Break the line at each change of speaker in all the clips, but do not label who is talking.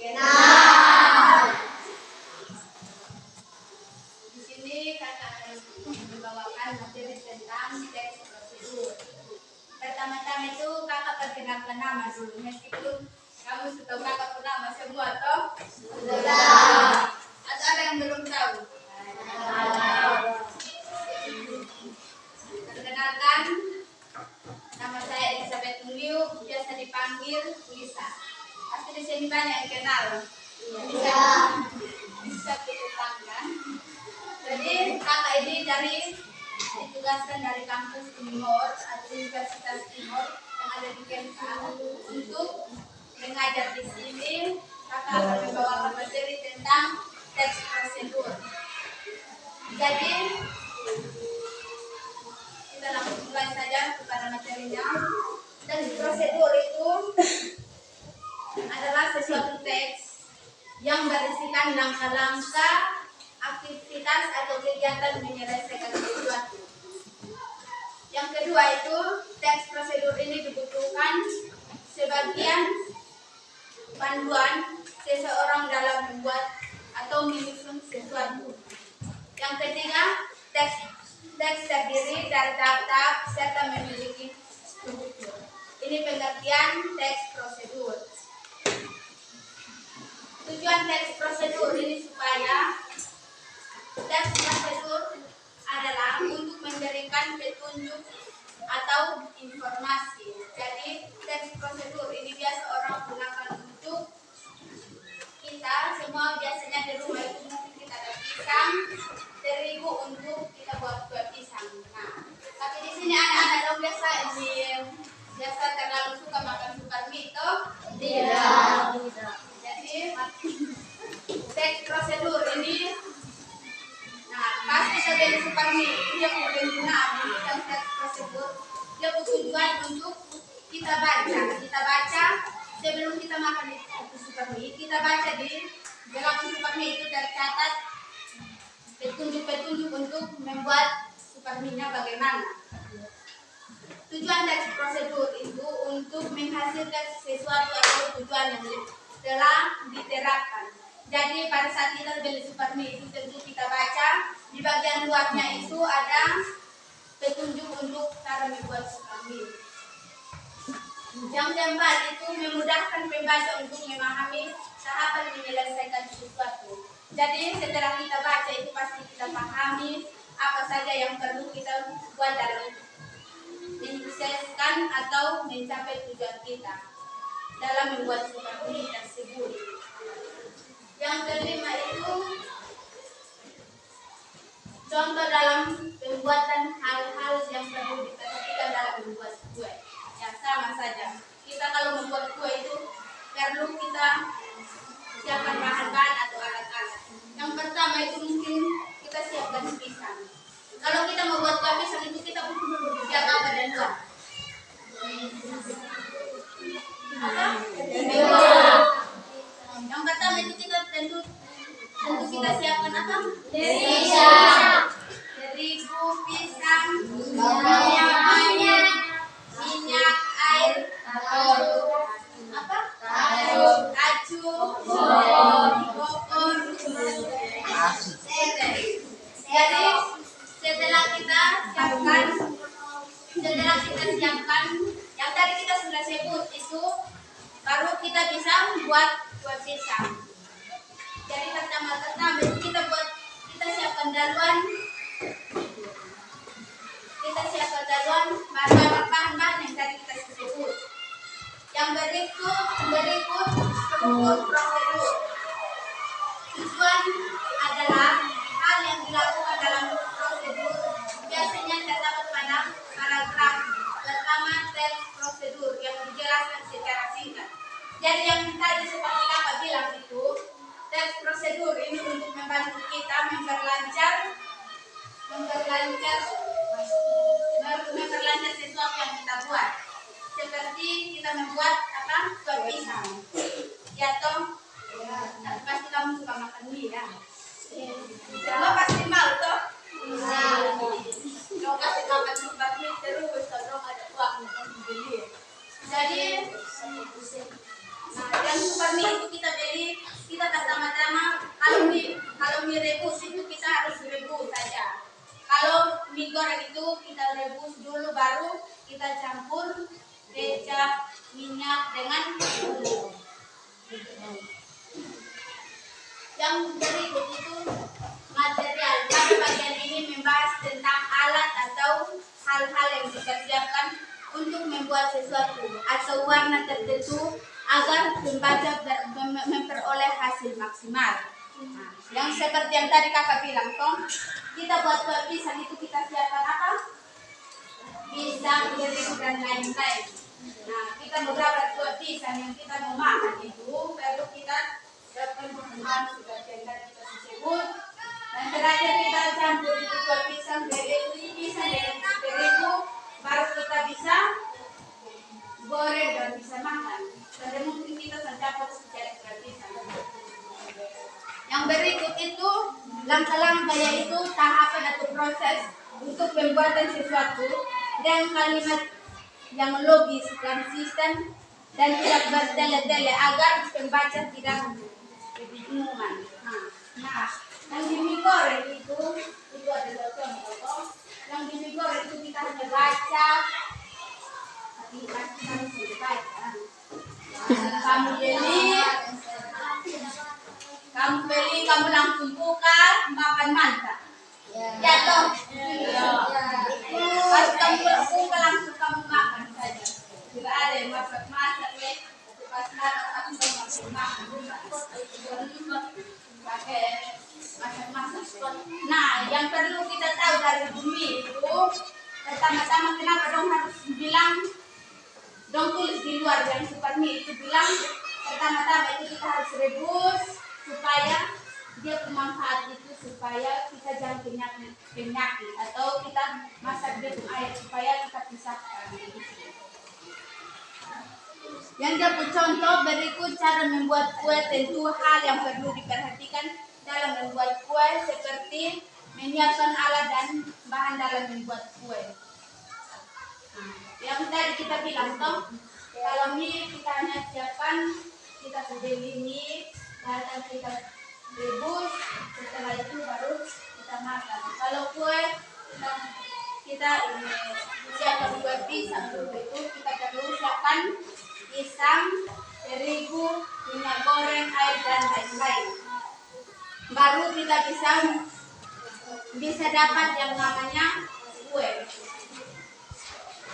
Kenal. Di sini kakak akan membawakan materi tentang teks prosedur. Pertama-tama itu kakak perkenalkan nama dulu, meskipun kamu sudah kakak nama semua toh? Sudah. Atau ada yang belum tahu? Perkenalkan, nama saya Elizabeth Nuliu, biasa dipanggil Lisa. Pasti di sini banyak yang kenal. Bisa tetangga. Jadi kakak ini ditugaskan dari kampus Timur atau Universitas Timur yang ada di Kemka untuk mengajar di sini. Kakak akan membawakan materi tentang teks prosedur. Jadi kita langsung mulai saja kepada materinya. Teks prosedur itu adalah sesuatu teks yang berisikan langkah-langkah, aktivitas atau kegiatan menyelesaikan sesuatu. Yang kedua itu, teks prosedur ini dibutuhkan sebagian panduan seseorang dalam membuat atau menyusun sesuatu. Yang ketiga, teks terdiri dari tahap-tahap serta memiliki struktur. Ini pengertian teks prosedur. Tujuan teks prosedur ini supaya teks prosedur adalah untuk memberikan petunjuk atau informasi. Jadi teks prosedur ini biasa orang gunakan untuk kita semua biasanya di rumah itu mungkin kita ada pisang, terigu untuk kita buat kue pisang. Nah, tapi di sini anak-anak dong biasa terlalu suka makan sukar mie toh? Tidak. Jadi teks prosedur ini, nah pas kita beli sukar mie itu yang penggunaan yang teks prosedur dia bertujuan untuk kita baca sebelum kita makan itu sukar mie, kita baca di dalam sukar mie itu tercatat petunjuk-petunjuk untuk membuat sukar mie-nya bagaimana. Tujuan teks prosedur itu untuk menghasilkan sesuatu atau tujuan yang telah diterapkan. Jadi pada saat kita beli sukar mie itu tentu kita baca di bagian luarnya itu ada petunjuk untuk cara membuat sukar mie. Yang keempat itu memudahkan pembaca untuk memahami tahapan menyelesaikan sesuatu. Jadi setelah kita baca itu pasti kita pahami apa saja yang perlu kita buat dalam menyelesaikan atau mencapai tujuan kita dalam membuat sukar mie tersebut. Yang kelima itu contoh dalam pembuatan hal-hal yang perlu diperhatikan dalam membuat kue. Ya sama saja. Kita kalau membuat kue itu perlu kita siapkan bahan-bahan atau alat-alat. Yang pertama itu mungkin kita siapkan pisang. Kalau kita membuat kue pisang itu kita butuh siapkan apa dan buat? Apa? Yang pertama itu kita tentu kita siapkan apa? Terigu, pisang, minyak, air, kaju, kopor, sereh. Jadi setelah kita siapkan yang tadi kita sudah sebut itu, baru kita bisa buat kue pisang. Jadi pertama-tama itu kita siapkan daluan bahan-bahan yang tadi kita sebut. Yang berikut struktur prosedur. Tujuan adalah hal yang dilakukan dalam prosedur biasanya terdapat pada paragraf pertama teks prosedur yang dijelaskan secara singkat. Jadi yang tadi seperti kakak bilang itu, teks prosedur ini untuk membantu kita memperlancar sesuatu yang kita buat. Seperti kita membuat kue pisang. Ya toh? Pasti kamu suka makan mie ya? Semua pasti mau toh? Kalau kasih makan sukar mie terus kalau ada uang untuk beli. Jadi yang sukar mie itu kita beli Yang berikut itu material. Pada bagian ini membahas tentang alat atau hal-hal yang dipersiapkan untuk membuat sesuatu atau warna tertentu agar pembaca memperoleh hasil maksimal. Nah, yang seperti yang tadi kakak bilang, toh kita buat pisang itu kita siapkan apa? Pisang, jeruk dan lain-lain. Nah, kita beberapa buat pisang yang kita mau makan itu perlu kita siapkan bahan seperti yang tadi kita sebut. Dan terakhir kita campur itu buat pisang dari pisang dengan terigu, baru kita bisa goreng dan bisa makan. Dan mungkin kita mencapai secara pisang. Yang berikut itu langkah-langkah, yaitu tahapan atau proses untuk pembuatan sesuatu dengan kalimat yang logis, konsisten, dan tidak bertele-tele agar pembaca tidak kebingungan. Nah, yang di mie goreng itu adalah contoh. Yang di mie goreng itu kita hanya baca, tapi kita harus baca. Kamu beli, kamu langsung buka, makan mantap. Ya toh. Pas kamu buka langsung kamu makan saja. Tidak ada yang masak-masak ya. Pas masak aku langsung makan. Pakai masak-masak. Nah, yang perlu kita tahu dari bumi itu, pertama-tama kenapa dong harus bilang, dong tulis di luar yang seperti itu bilang, pertama-tama itu kita harus rebus supaya dia bermanfaat, itu supaya kita jangan penyakit atau kita masak dia air supaya kita pisahkan. Yang dapat contoh berikut cara membuat kue. Tentu hal yang perlu diperhatikan dalam membuat kue seperti menyiapkan alat dan bahan dalam membuat kue. Nah, yang tadi kita bilang toh, kalau mie kita hanya siapkan, kita beli mie, dan kita rebus, setelah itu baru kita makan. Kalau kue kita siapkan kue pisang itu kita perlu siapkan pisang, terigu, minyak goreng, air dan lain-lain. Baru kita bisa dapat yang namanya kue.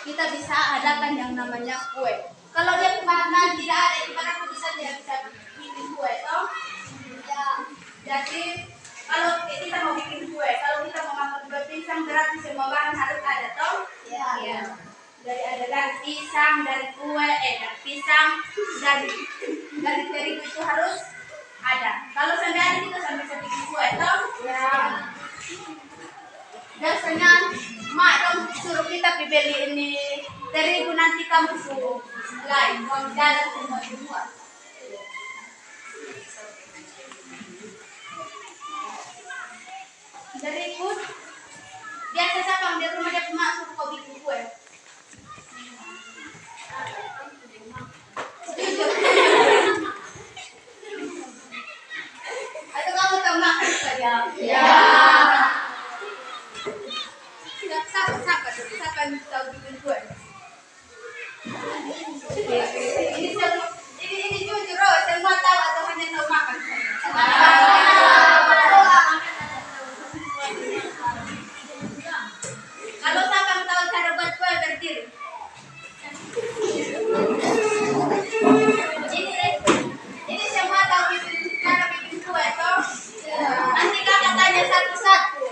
Kita bisa adakan yang namanya kue. Kalau dia bahan tidak ada, ibarat tidak bisa bikin kue, toh? Ya. Jadi kalau kita mau bikin kue, kalau kita mau makan kue pisang berarti semua bahan harus ada, toh? Ya. Dari pisang, dari kue, dari pisang, dari terigu itu harus ada. Kalau sampai ada kita sampai bisa bikin kue, toh? Ya. Biasanya mak dong suruh kita beli ini terigu, nanti kamu suruh lain, kamu jalan semua. Terigu biasa siapa di rumah dia mak suruh kau bikin kue. Atau kamu tahu makan saja? Ya. Siapa yang tahu bikin kue? Ini jujur, semua tahu atau hanya tahu makan? Kalau siapa yang tahu cara buat kue berdiri? Ini semua tahu cara bikin kue, toh? Nanti kakak tanya satu-satu.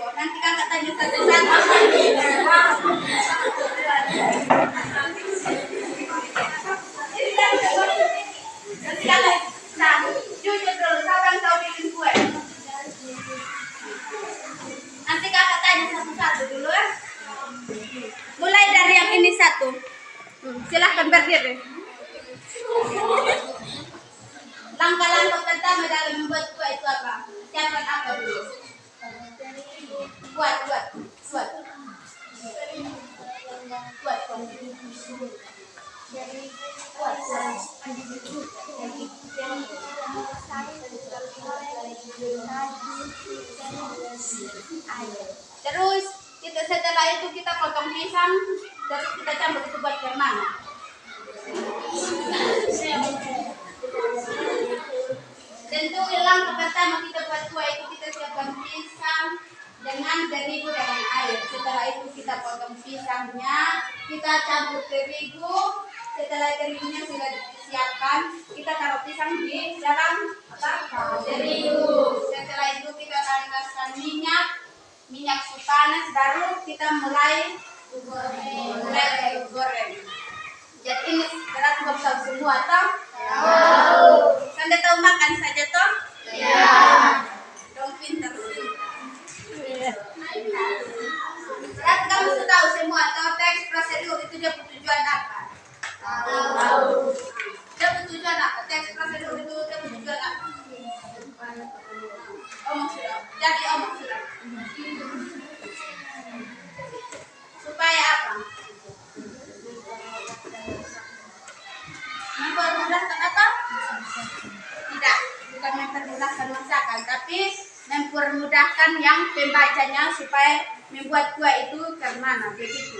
Jujur dulu, siapa yang tahu bikin kue? Nanti kakak tanya satu-satu dulu ya. Mulai dari yang ini satu. Silahkan berdiri. Langkah-langkah pertama dalam membuat kue itu apa? Siapkan apa dulu? Buat. Terus setelah itu kita potong pisang, terus kita campur itu buat gimana? Tentu langkah pertama kita buat dengan terigu dengan air. Setelah itu kita potong pisangnya, kita campur terigu. Setelah terigunya sudah disiapkan, kita taruh pisang di dalam terigu. Setelah itu kita tambahkan minyak panas, baru kita mulai goreng. Jadi ini berat bersau semua toh? Anda tahu makan saja toh? Ya. Dong pintar. Berarti kamu sudah tahu semua toh teks prosedur itu dia tujuan apa? Tahu. Dia tujuan apa? Teks prosedur itu dia tujuan apa? Omong sudah. Jadi omong sudah. Supaya apa? Mempermudahkan apa? Tidak, bukan mempermudahkan masakan, tapi mempermudahkan yang pembacanya supaya membuat kue itu kemana, begitu.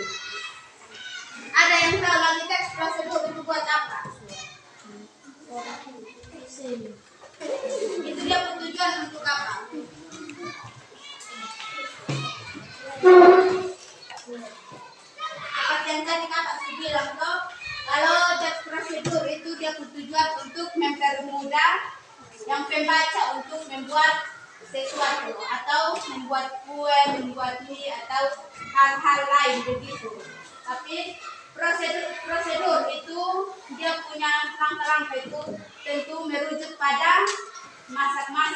Ada yang tahu lagi teks prosedur itu buat apa? Itu dia bertujuan untuk apa? Seperti yang tadi kakak bilang toh, kalau teks prosedur itu dia bertujuan untuk mempermudah yang pembaca untuk membuat sesuatu atau membuat kue, membuat mie atau hal-hal lain begitu. Tapi prosedur itu dia punya langkah-langkah itu tentu merujuk pada masak-masak.